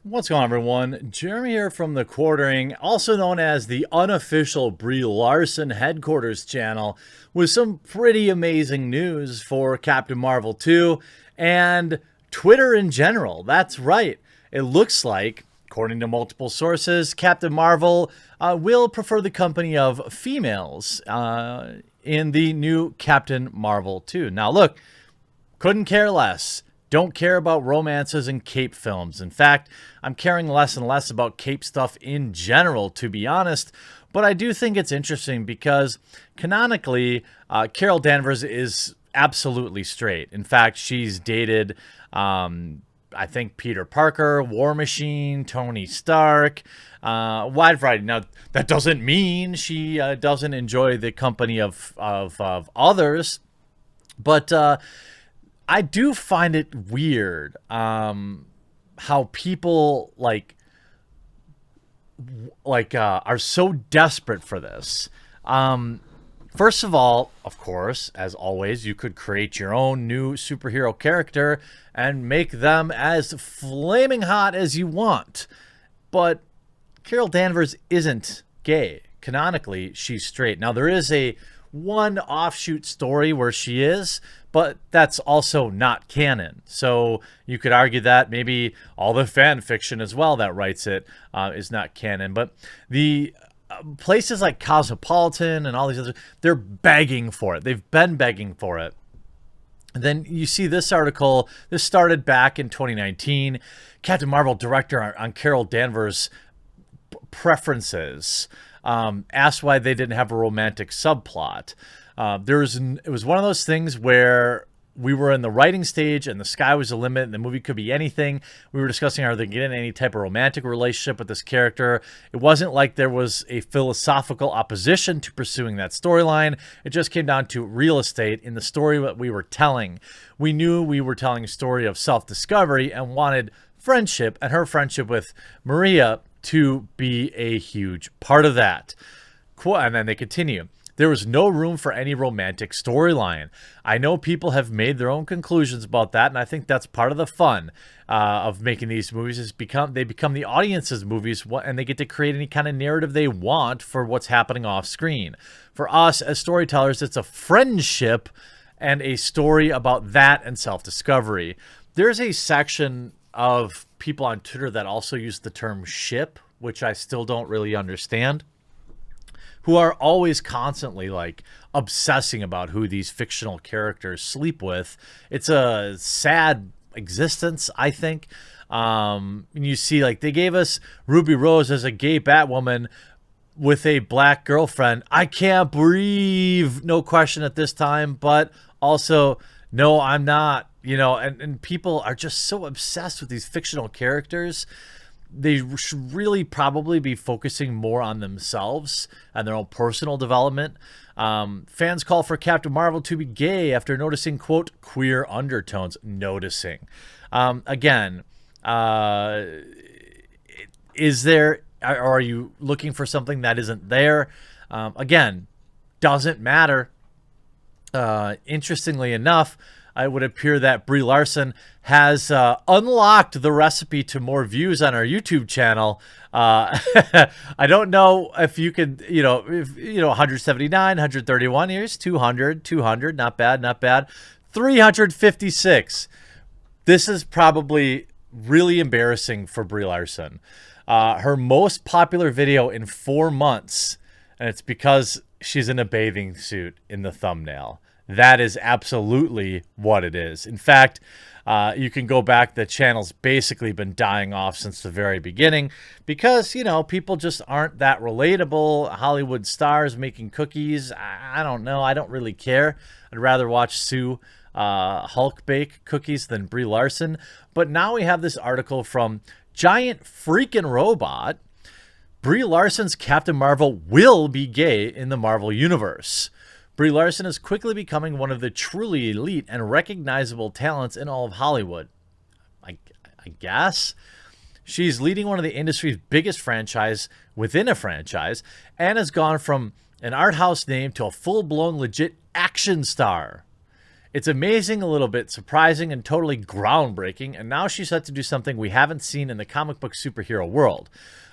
What's going on, everyone? Jeremy here from The Quartering, also known as the unofficial Brie Larson headquarters channel, with some pretty amazing news for Captain Marvel 2 and Twitter in general. That's right. It looks like, according to multiple sources, Captain Marvel will prefer the company of females in the new Captain Marvel 2. Now, look, couldn't care less. Don't care about romances and cape films. In fact, I'm caring less and less about cape stuff in general, to be honest. But I do think it's interesting because canonically, Carol Danvers is absolutely straight. In fact, she's dated, I think, Peter Parker, War Machine, Tony Stark, wide variety. Now, that doesn't mean she doesn't enjoy the company of others, but I do find it weird how people are so desperate for this. First of all, of course, as always, you could create your own new superhero character and make them as flaming hot as you want. But Carol Danvers isn't gay. Canonically, she's straight. Now, there is one offshoot story where she is, but that's also not canon. So you could argue that maybe all the fan fiction as well that writes it is not canon. But the places like Cosmopolitan and all these others, they're begging for it. They've been begging for it. And then you see this article. This started back in 2019. Captain Marvel director on Carol Danvers' preferences. Asked why they didn't have a romantic subplot. It was one of those things where we were in the writing stage and the sky was the limit and the movie could be anything. We were discussing, are they getting any type of romantic relationship with this character? It wasn't like there was a philosophical opposition to pursuing that storyline. It just came down to real estate in the story that we were telling. We knew we were telling a story of self-discovery and wanted friendship and her friendship with Maria to be a huge part of that. And then they continue. There was no room for any romantic storyline. I know people have made their own conclusions about that, and I think that's part of the fun of making these movies is they become the audience's movies, and they get to create any kind of narrative they want for what's happening off screen. For us as storytellers, it's a friendship and a story about that and self-discovery. There's a section of people on Twitter that also use the term ship, which I still don't really understand, who are always constantly obsessing about who these fictional characters sleep with. It's a sad existence, I think. And you see, they gave us Ruby Rose as a gay Batwoman with a black girlfriend. I can't breathe, no question at this time, but also, no, I'm not. And people are just so obsessed with these fictional characters. They should really probably be focusing more on themselves and their own personal development. Fans call for Captain Marvel to be gay after noticing, quote, queer undertones. Noticing. Again, is there, or are you looking for something that isn't there? Again, doesn't matter. Interestingly enough, it would appear that Brie Larson has unlocked the recipe to more views on our YouTube channel. I don't know if you could, 179, 131, here's 200, not bad. 356. This is probably really embarrassing for Brie Larson. Her most popular video in 4 months, and it's because she's in a bathing suit in the thumbnail. That is absolutely what it is. In fact, you can go back. The channel's basically been dying off since the very beginning because, people just aren't that relatable. Hollywood stars making cookies. I don't know. I don't really care. I'd rather watch Sue Hulk bake cookies than Brie Larson. But now we have this article from Giant Freaking Robot Brie Larson's Captain Marvel will be gay in the Marvel Universe. Brie Larson is quickly becoming one of the truly elite and recognizable talents in all of Hollywood. I guess. She's leading one of the industry's biggest franchise within a franchise and has gone from an art house name to a full-blown legit action star. It's amazing, a little bit surprising, and totally groundbreaking, and now she's set to do something we haven't seen in the comic book superhero world.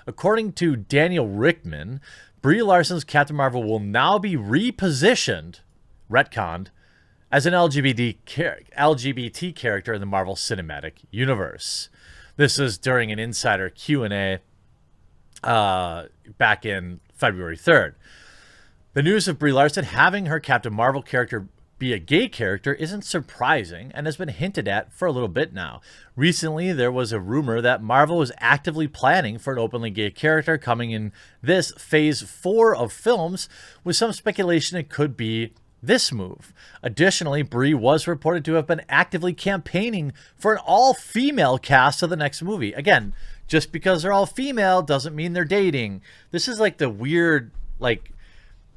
According to Daniel Rickman, Brie Larson's Captain Marvel will now be repositioned, retconned, as an LGBT character in the Marvel Cinematic Universe. This is during an insider Q&A back in February 3rd. The news of Brie Larson having her Captain Marvel character be a gay character isn't surprising and has been hinted at for a little bit now. Recently, there was a rumor that Marvel was actively planning for an openly gay character coming in this Phase 4 of films, with some speculation it could be this move. Additionally, Brie was reported to have been actively campaigning for an all-female cast of the next movie. Again, just because they're all female doesn't mean they're dating. This is like the weird, like,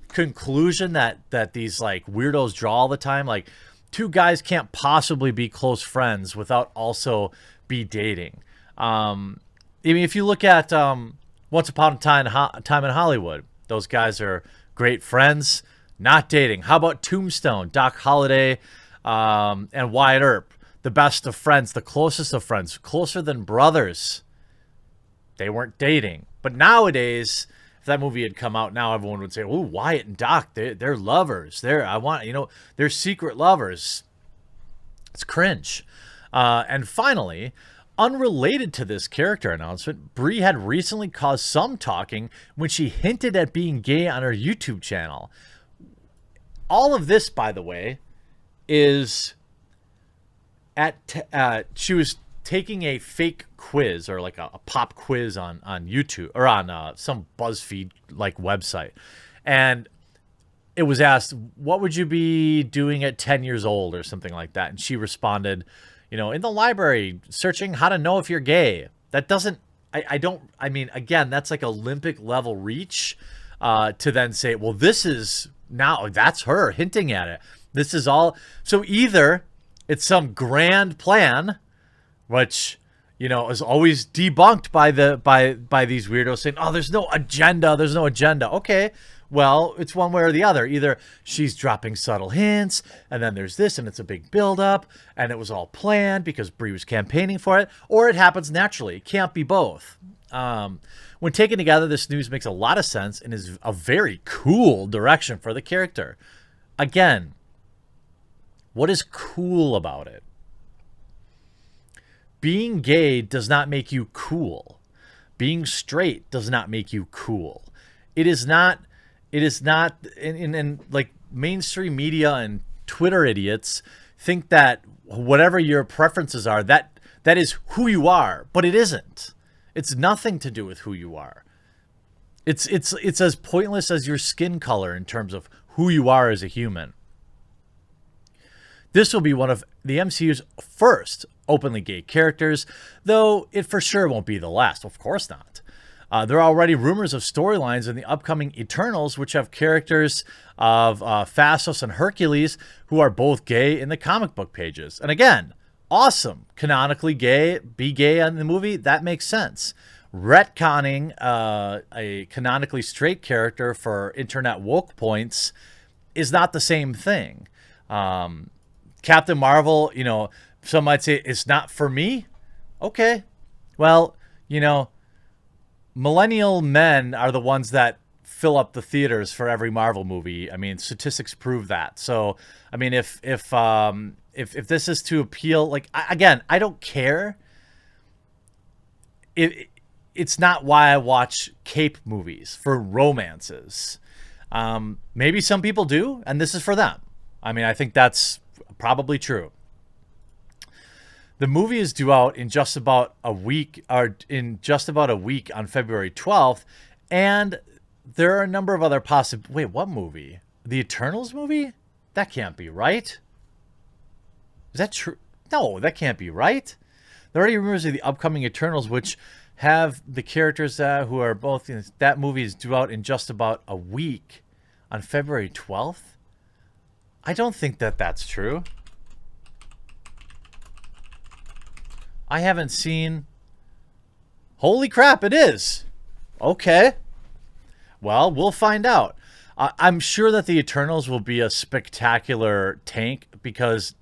conclusion that these like weirdos draw all the time. Like, two guys can't possibly be close friends without also be dating. I mean, if you look at Once Upon a Time in Hollywood, those guys are great friends, not dating. How about Tombstone, Doc Holliday, and Wyatt Earp, the best of friends, the closest of friends, closer than brothers. They weren't dating. But nowadays, if that movie had come out now, everyone would say, "Oh, Wyatt and Doc, they're lovers. They're secret lovers." It's cringe. And finally, unrelated to this character announcement, Brie had recently caused some talking when she hinted at being gay on her YouTube channel. All of this, by the way, is she was taking a fake quiz, or like a pop quiz on YouTube, or on some BuzzFeed like website, and it was asked, what would you be doing at 10 years old or something like that, and she responded, in the library searching how to know if you're gay. That doesn't, I mean, again, that's like Olympic level reach to then say, well, this is now, that's her hinting at it. This is all, so either it's some grand plan, which, is always debunked by these weirdos saying, oh, there's no agenda. Okay, well, it's one way or the other. Either she's dropping subtle hints, and then there's this, and it's a big buildup, and it was all planned because Brie was campaigning for it, or it happens naturally. It can't be both. When taken together, this news makes a lot of sense and is a very cool direction for the character. Again, what is cool about it? Being gay does not make you cool. Being straight does not make you cool. It is not, and like mainstream media and Twitter idiots think that whatever your preferences are, that is who you are, but it isn't. It's nothing to do with who you are. It's as pointless as your skin color in terms of who you are as a human. This will be one of the MCU's first openly gay characters, though it for sure won't be the last. Of course not. There are already rumors of storylines in the upcoming Eternals, which have characters of Phastos and Hercules, who are both gay in the comic book pages. And again, awesome. Canonically gay, be gay in the movie, that makes sense. Retconning a canonically straight character for internet woke points is not the same thing. Captain Marvel, some might say it's not for me. Okay. Well, millennial men are the ones that fill up the theaters for every Marvel movie. I mean, statistics prove that. So, I mean, if this is to appeal, like, again, I don't care. It's not why I watch cape movies, for romances. Maybe some people do, and this is for them. I mean, I think that's probably true. The movie is due out in just about a week, on February 12th, and there are a number of other possible. Wait, what movie? The Eternals movie? That can't be right. Is that true? No, that can't be right. There are already rumors of the upcoming Eternals, which have the characters who are both in that movie is due out in just about a week on February 12th. I don't think that that's true. I haven't seen. Holy crap, it is. Okay. Well, we'll find out. I'm sure that the Eternals will be a spectacular tank because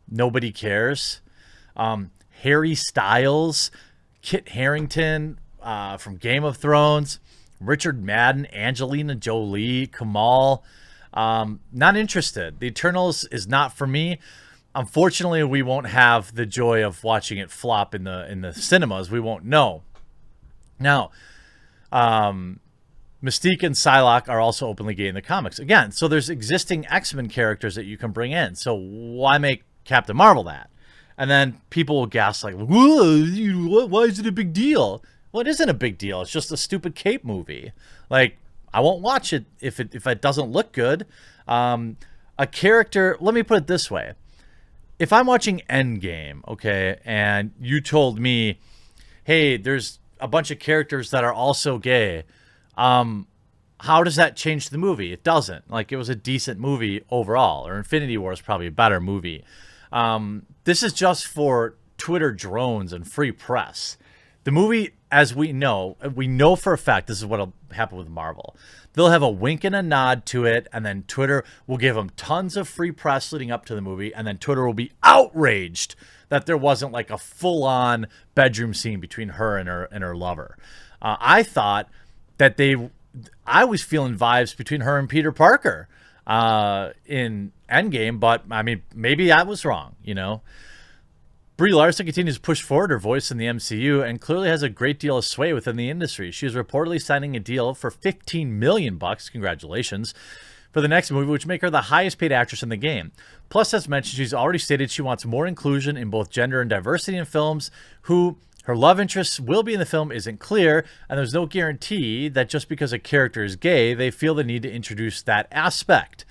nobody cares. Harry Styles, Kit Harington from Game of Thrones, Richard Madden, Angelina Jolie, Kamal. Not interested. The Eternals is not for me. Unfortunately, we won't have the joy of watching it flop in the cinemas. We won't know. Now, Mystique and Psylocke are also openly gay in the comics. Again, so there's existing X-Men characters that you can bring in. So why make Captain Marvel that? And then people will gaslight, whoa, why is it a big deal? Well, it isn't a big deal. It's just a stupid cape movie. Like, I won't watch it if it doesn't look good. A character, let me put it this way. If I'm watching Endgame, okay, and you told me, hey, there's a bunch of characters that are also gay, how does that change the movie? It doesn't. Like, it was a decent movie overall, or Infinity War is probably a better movie. This is just for Twitter drones and free press. The movie, as we know for a fact, this is what will happen with Marvel. They'll have a wink and a nod to it, and then Twitter will give them tons of free press leading up to the movie, and then Twitter will be outraged that there wasn't like a full-on bedroom scene between her and her lover. I thought that I was feeling vibes between her and Peter Parker in Endgame, but I mean, maybe I was wrong, you know. Brie Larson continues to push forward her voice in the MCU and clearly has a great deal of sway within the industry. She is reportedly signing a deal for $15 million, congratulations, for the next movie, which make her the highest paid actress in the game. Plus, as mentioned, she's already stated she wants more inclusion in both gender and diversity in films. Who her love interests will be in the film isn't clear, and there's no guarantee that just because a character is gay, they feel the need to introduce that aspect.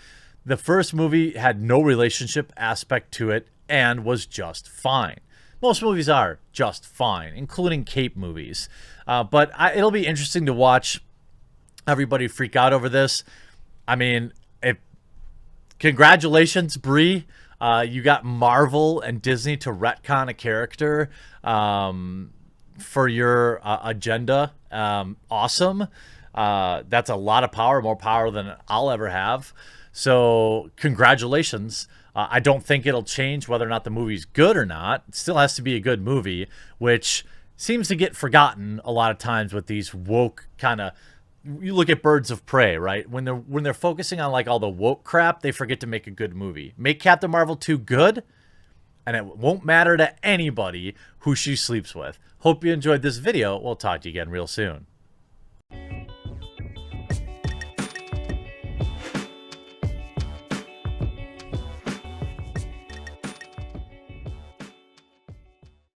The first movie had no relationship aspect to it and was just fine. Most movies are just fine, including cape movies. But it'll be interesting to watch everybody freak out over this. I mean, congratulations, Brie. You got Marvel and Disney to retcon a character for your agenda. Awesome. That's a lot of power, more power than I'll ever have. So congratulations. I don't think it'll change whether or not the movie's good or not. It still has to be a good movie, which seems to get forgotten a lot of times with these woke kind of. You look at Birds of Prey, right? When they're focusing on like all the woke crap, they forget to make a good movie. Make Captain Marvel 2 good, and it won't matter to anybody who she sleeps with. Hope you enjoyed this video. We'll talk to you again real soon.